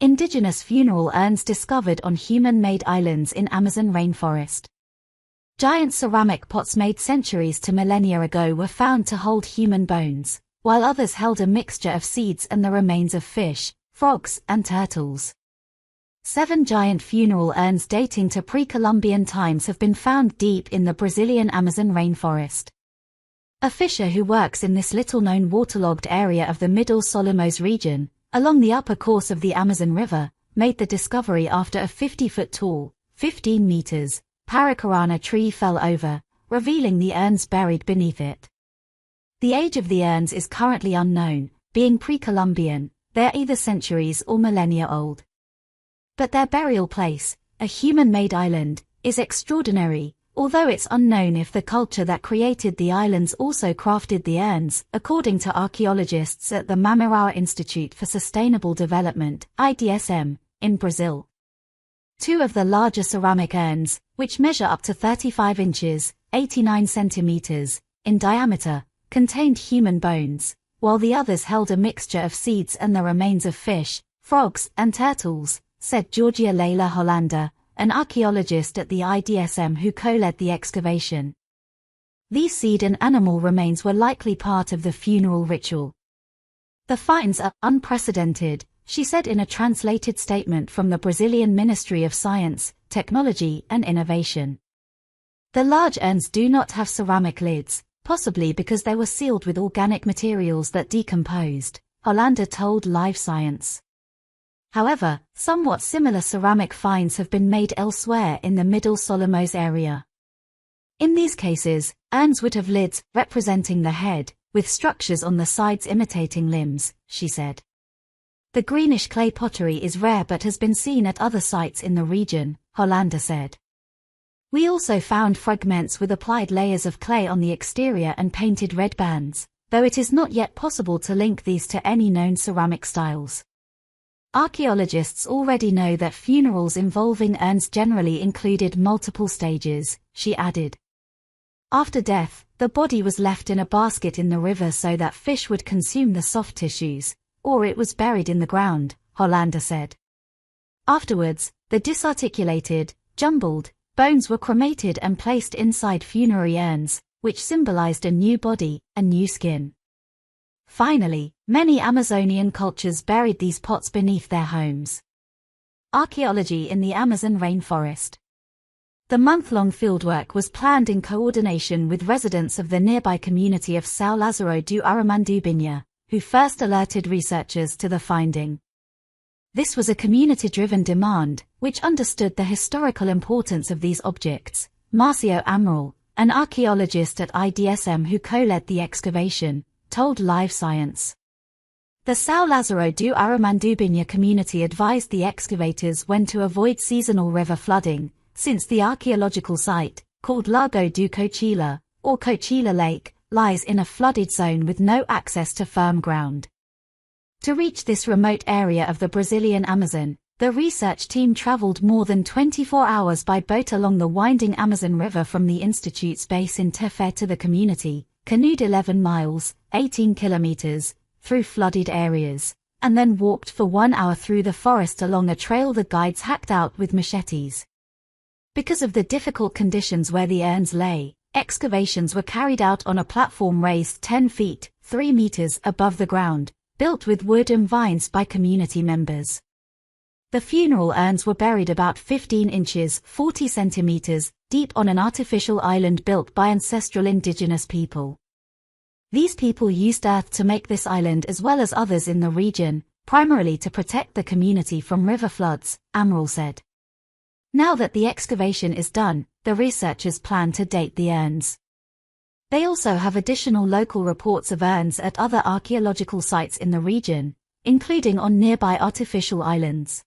Indigenous funeral urns discovered on human-made islands in Amazon rainforest. Giant ceramic pots made centuries to millennia ago were found to hold human bones, while others held a mixture of seeds and the remains of fish, frogs, and turtles. 7 giant funeral urns dating to pre-Columbian times have been found deep in the Brazilian Amazon rainforest. A fisher who works in this little-known waterlogged area of the Middle Solomos region, along the upper course of the Amazon River, made the discovery after a 50-foot-tall, 15 meters, Paracarana tree fell over, revealing the urns buried beneath it. The age of the urns is currently unknown, being pre-Columbian. They're either centuries or millennia old. But their burial place, a human-made island, is extraordinary, although it's unknown if the culture that created the islands also crafted the urns, according to archaeologists at the Mamaraua Institute for Sustainable Development, IDSM, in Brazil. 2 of the larger ceramic urns, which measure up to 35 inches, 89 centimeters, in diameter, contained human bones, while the others held a mixture of seeds and the remains of fish, frogs, and turtles, said Georgia Leila Hollander, an archaeologist at the IDSM who co-led the excavation. These seed and animal remains were likely part of the funeral ritual. The finds are unprecedented, she said in a translated statement from the Brazilian Ministry of Science, Technology and Innovation. The large urns do not have ceramic lids, possibly because they were sealed with organic materials that decomposed, Hollander told Live Science. However, somewhat similar ceramic finds have been made elsewhere in the Middle Solomos area. In these cases, urns would have lids representing the head, with structures on the sides imitating limbs, she said. The greenish clay pottery is rare but has been seen at other sites in the region, Hollander said. We also found fragments with applied layers of clay on the exterior and painted red bands, though it is not yet possible to link these to any known ceramic styles. Archaeologists already know that funerals involving urns generally included multiple stages, she added. After death, the body was left in a basket in the river so that fish would consume the soft tissues, or it was buried in the ground, Hollander said. Afterwards, the disarticulated, jumbled, bones were cremated and placed inside funerary urns, which symbolized a new body, a new skin. Finally, many Amazonian cultures buried these pots beneath their homes. Archaeology in the Amazon rainforest. The month-long fieldwork was planned in coordination with residents of the nearby community of São Lázaro do Armandubinha, who first alerted researchers to the finding. This was a community-driven demand, which understood the historical importance of these objects. Marcio Amaral, an archaeologist at IDSM who co-led the excavation, told Live Science. The São Lázaro do Armandubinha community advised the excavators when to avoid seasonal river flooding, since the archaeological site, called Lago do Cochila, or Cochila Lake, lies in a flooded zone with no access to firm ground. To reach this remote area of the Brazilian Amazon, the research team traveled more than 24 hours by boat along the winding Amazon River from the Institute's base in Tefé to the community, canoed 11 miles, 18 kilometers, through flooded areas, and then walked for 1 hour through the forest along a trail the guides hacked out with machetes. Because of the difficult conditions where the urns lay, excavations were carried out on a platform raised 10 feet, 3 meters above the ground, built with wood and vines by community members. The funeral urns were buried about 15 inches, 40 centimeters, deep on an artificial island built by ancestral indigenous people. These people used earth to make this island as well as others in the region, primarily to protect the community from river floods, Amaral said. Now that the excavation is done, the researchers plan to date the urns. They also have additional local reports of urns at other archaeological sites in the region, including on nearby artificial islands.